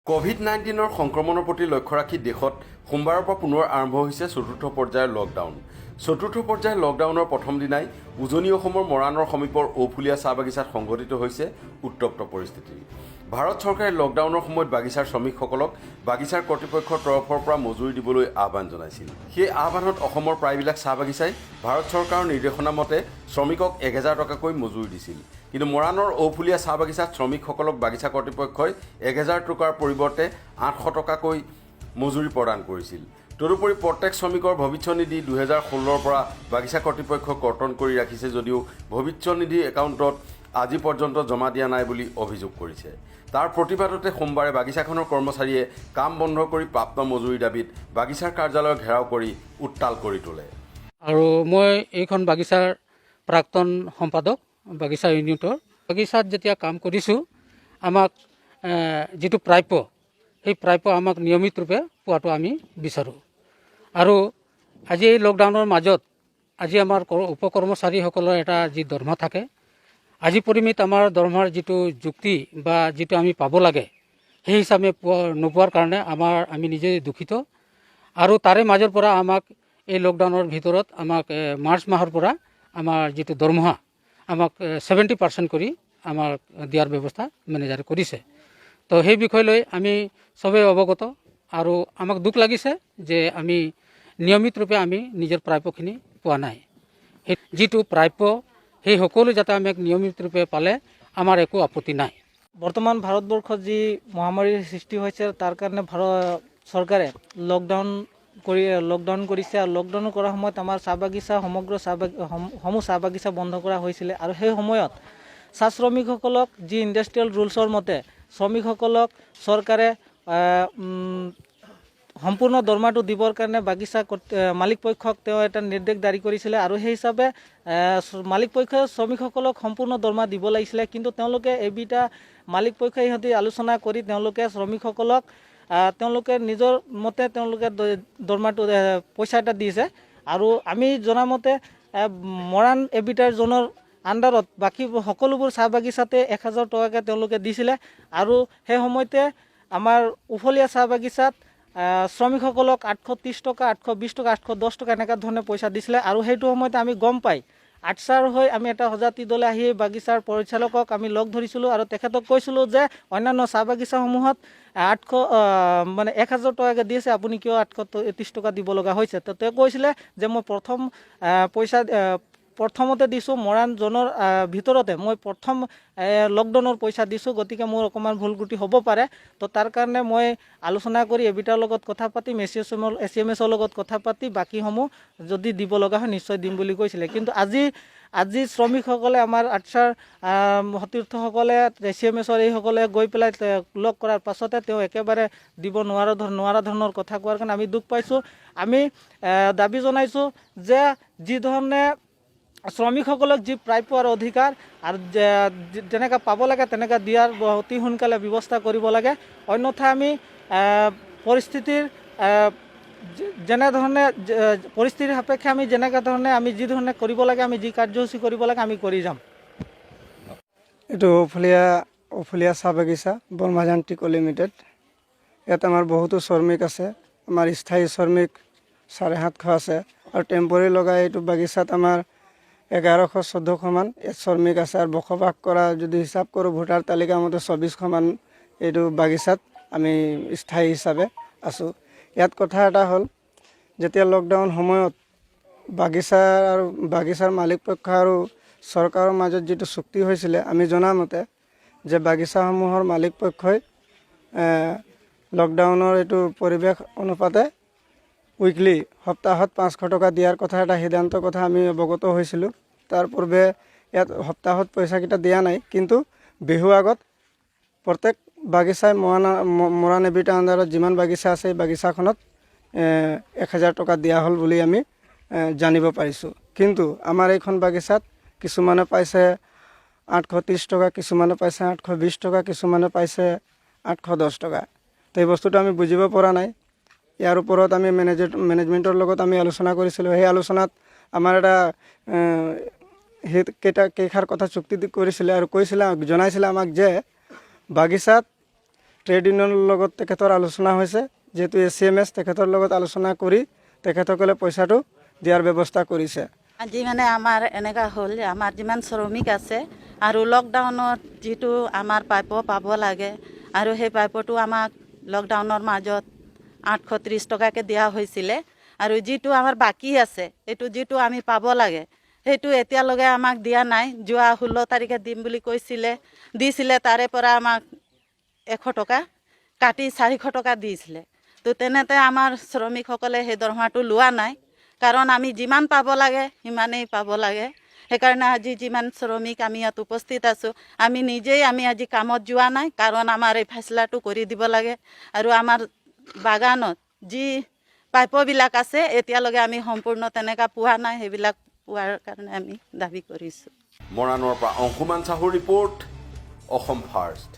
COVID-19 সংক্ৰমণৰ প্ৰতি লক্ষ্য ৰাখি দেশত সোমবাৰৰ পৰা পুনৰ আৰম্ভ হৈছে চতুৰ্থ পৰ্যায়ৰ লকডাউন। চতুৰ্থ পৰ্যায়ৰ লকডাউনৰ প্ৰথম দিনাই উজনি অসমৰ মৰাণৰ সমীপৰ ঔফুলীয়া চাহ বাগিচাত সংঘটিত হৈছে উত্তপ্ত পৰিস্থিতি। ভাৰত চৰকাৰে লকডাউনৰ সময়ত বাগিচাৰ শ্ৰমিকসকলক বাগিচাৰ কৰ্তৃপক্ষৰ তৰফৰ পৰা মজুৰি দিবলৈ আহ্বান জনাইছিল। সেই আহ্বানত অসমৰ প্ৰায়বিলাক চাহ বাগিচাই ভাৰত চৰকাৰৰ নিৰ্দেশনা মতে শ্ৰমিকক 1000 টকাকৈ মজুৰি দিছিল। কিন্তু মৰাণৰ ঔফুলীয়া চাহ বাগিচাত শ্ৰমিকসকলক বাগিচা কৰ্তৃপক্ষই 1000 টকাৰ পৰিৱৰ্তে 800 টকাকৈ মজুৰি প্ৰদান কৰিছিল। তদুপৰি প্ৰত্যেক শ্ৰমিকৰ ভৱিষ্যত নিধি 2016ৰ পৰা বাগিচা কৰ্তৃপক্ষই কৰ্তন কৰি ৰাখিছে যদিও ভৱিষ্যত নিধি একাউণ্টত আজি পৰ্যন্ত জমা দিয়া নাই বুলি অভিযোগ কৰিছে। তাৰ প্ৰতিবাদতে সোমবাৰে বাগিচাখনৰ কৰ্মচাৰীয়ে কাম বন্ধ কৰি প্ৰাপ্ত মজুৰি দাবীত বাগিচাৰ কাৰ্যালয় ঘেৰাও কৰি উত্তাল কৰি তোলে। আৰু মই এইখন বাগিচাৰ প্ৰাক্তন সম্পাদক বাগিচা ইউনিটৰ। বাগিচাত যেতিয়া কাম কৰিছোঁ আমাক যিটো প্ৰাপ্য সেই প্ৰাপ্য আমাক নিয়মিত ৰূপে পোৱাটো আমি বিচাৰোঁ। আৰু আজি এই লকডাউনৰ মাজত আজি আমাৰ উপকৰ্মচাৰীসকলৰ এটা যি দৰমহা থাকে, আজি পৰিমিত আমাৰ দৰমহাৰ যিটো যুক্তি বা যিটো আমি পাব লাগে সেই হিচাপে নোপোৱাৰ কাৰণে আমি নিজে দুখিত। আৰু তাৰে মাজৰ পৰা আমাক এই লকডাউনৰ ভিতৰত আমাক মাৰ্চ মাহৰ পৰা আমাৰ যিটো দৰমহা আমাক 70% কৰি আমাক দিয়াৰ ব্যৱস্থা মেনেজাৰে কৰিছে। তো সেই বিষয় লৈ আমি চবেই অৱগত আৰু আমাক দুখ লাগিছে যে আমি নিয়মিত ৰূপে আমি নিজৰ প্ৰাপ্যখিনি পোৱা নাই। সেই যিটো প্ৰাপ্য সেই সকলো যাতে আমাক নিয়মিত ৰূপে পালে আমাৰ একো আপত্তি নাই। বৰ্তমান ভাৰতবৰ্ষত যি মহামাৰীৰ সৃষ্টি হৈছে তাৰ কাৰণে ভাৰত চৰকাৰে লকডাউন কৰিছে। আৰু লকডাউন কৰাৰ সময়ত আমাৰ চাহ বাগিচা সমূহ চাহ বাগিচা বন্ধ কৰা হৈছিলে। আৰু সেই সময়ত চাহ শ্ৰমিকসকলক যি ইণ্ডাষ্ট্ৰিয়েল ৰুলছৰ মতে শ্ৰমিকসকলক চৰকাৰে সম্পূৰ্ণ দৰমহাটো দিবৰ কাৰণে বাগিচা মালিক পক্ষক তেওঁ এটা নিৰ্দেশ জাৰি কৰিছিলে। আৰু সেই হিচাপে মালিক পক্ষই শ্ৰমিকসকলক সম্পূৰ্ণ দৰমহা দিব লাগিছিলে। কিন্তু তেওঁলোকে এইবিটা মালিক পক্ষই ইহঁতি আলোচনা কৰি তেওঁলোকে শ্ৰমিকসকলক তেওঁলোকে নিজৰ মতে তেওঁলোকে দৰমহাটো পইচা এটা দিছে। আৰু আমি জনামতে মৰাণ এবিটাৰ জোনৰ আণ্ডাৰত বাকী সকলোবোৰ চাহ বাগিচাতে 1000 টকাকৈ তেওঁলোকে দিছিলে। আৰু সেই সময়তে আমাৰ উফলীয়া চাহ বাগিচাত শ্ৰমিকসকলক 830 টকা, 820 টকা, 810 টকা এনেকুৱা ধৰণে পইচা দিছিলে। আৰু সেইটো সময়তে আমি গম পাই আটছাৰ হৈ আমি এটা সজাতি দলে আহি বাগিচাৰ পৰিচালকক আমি লগ ধৰিছিলোঁ আৰু তেখেতক কৈছিলোঁ যে অন্যান্য চাহ বাগিচাসমূহত 1000 টকাকৈ দিছে, আপুনি কিয় 830 টকা দিব লগা হৈছে? তো তেওঁ কৈছিলে যে মই প্ৰথমতে দিছোঁ মৰাণ জোনৰ ভিতৰতে মই প্ৰথম লকডাউনৰ পইচা দিছোঁ, গতিকে মোৰ অকণমান ভুল ত্ৰুটি হ'ব পাৰে। তো তাৰ কাৰণে মই আলোচনা কৰি এবিটাৰ লগত কথা পাতি SCMSৰ লগত কথা পাতি বাকীসমূহ যদি দিব লগা হয় নিশ্চয় দিম বুলি কৈছিলে। কিন্তু আজি শ্ৰমিকসকলে আমাৰ আটছাৰ সতীৰ্থসকলে SCMSৰ এইসকলে গৈ পেলাই লগ কৰাৰ পাছতে তেওঁ একেবাৰে দিব নোৱাৰা ধৰণৰ কথা কোৱাৰ কাৰণে আমি দুখ পাইছোঁ। আমি দাবী জনাইছোঁ যে যি ধৰণে শ্ৰমিকসকলক যি প্ৰাপ্য আৰু অধিকাৰ আৰু যেনেকৈ পাব লাগে তেনেকৈ দিয়াৰ অতি সোনকালে ব্যৱস্থা কৰিব লাগে। অন্যথা আমি পৰিস্থিতিৰ সাপেক্ষে আমি যেনেকৈ ধৰণে আমি যি ধৰণে কৰিব লাগে আমি যি কাৰ্যসূচী কৰিব লাগে আমি কৰি যাম। এইটো ঔফুলীয়া চাহ বাগিচা বৰ্মাযান্ত্ৰিক লিমিটেড। ইয়াত আমাৰ বহুতো শ্ৰমিক আছে। আমাৰ স্থায়ী শ্ৰমিক 750 আছে আৰু টেম্পৰী লগাই এইটো বাগিচাত আমাৰ 1100-1400 মান শ্ৰমিক আছে। আৰু বসবাস কৰা যদি হিচাপ কৰোঁ ভোটাৰ তালিকা মতে 2400 মান এইটো বাগিচাত আমি স্থায়ী হিচাপে আছোঁ। ইয়াত কথা এটা হ'ল যেতিয়া লকডাউন সময়ত বাগিচাৰ মালিক পক্ষ আৰু চৰকাৰৰ মাজত যিটো চুক্তি হৈছিলে আমি জনামতে যে বাগিচাসমূহৰ মালিক পক্ষই লকডাউনৰ এইটো পৰিৱেশ অনুপাতে উইকলি সপ্তাহত 500 টকা দিয়াৰ কথা এটা সিদ্ধান্ত কথা আমি অৱগত হৈছিলোঁ। তাৰ পূৰ্বে ইয়াত সপ্তাহত পইচাকেইটা দিয়া নাই, কিন্তু বিহু আগত প্ৰত্যেক বাগিচাই মৰাণ এবিটা আণ্ডাৰত যিমান বাগিচা আছে এই বাগিচাখনত 1000 টকা দিয়া হ'ল বুলি আমি জানিব পাৰিছোঁ। কিন্তু আমাৰ এইখন বাগিচাত কিছুমানে পাইছে 830 টকা, কিছুমানে পাইছে 820 টকা, কিছুমানে পাইছে 810 টকা। তো এই বস্তুটো আমি বুজিব পৰা নাই। ইয়াৰ ওপৰত আমি মেনেজমেণ্টৰ লগত আমি আলোচনা কৰিছিলোঁ। সেই আলোচনাত আমাৰ এটা কেইষাৰ কথা চুক্তি কৰিছিলে আৰু জনাইছিলে আমাক যে বাগিচাত ট্ৰেড ইউনিয়নৰ লগত তেখেতৰ আলোচনা হৈছে, যিহেতু ACMS তেখেতৰ লগত আলোচনা কৰি তেখেতসকলে পইচাটো দিয়াৰ ব্যৱস্থা কৰিছে। আজি মানে আমাৰ এনেকুৱা হ'ল যে আমাৰ যিমান শ্ৰমিক আছে আৰু লকডাউনত যিটো আমাৰ প্ৰাপ্য পাব লাগে আৰু সেই প্ৰাপ্যটো আমাক লকডাউনৰ মাজত 830 টকাকৈ দিয়া হৈছিলে আৰু যিটো আমাৰ বাকী আছে এইটো যিটো আমি পাব লাগে সেইটো এতিয়ালৈকে আমাক দিয়া নাই। যোৱা 16 তাৰিখে দিম বুলি দিছিলে, তাৰে পৰা আমাক 100 টকা কাটি 400 টকা দিছিলে। তো তেনেতে আমাৰ শ্ৰমিকসকলে সেই দৰমহাটো লোৱা নাই, কাৰণ আমি যিমান পাব লাগে সিমানেই পাব লাগে। সেইকাৰণে আজি যিমান শ্ৰমিক আমি ইয়াত উপস্থিত আছোঁ, আমি নিজেই আজি কামত যোৱা নাই, কাৰণ আমাৰ এই ফেচলাটো কৰি দিব লাগে। আৰু আমাৰ বাগানত যি প্ৰাপ্যবিলাক আছে এতিয়ালৈকে আমি সম্পূৰ্ণ তেনেকুৱা পোৱা নাই, সেইবিলাক পোৱাৰ কাৰণে আমি দাবী কৰিছোঁ। মৰাণৰ পৰা অংশুমান চাহুৰ ৰিপৰ্ট, অসম ফাৰ্ষ্ট।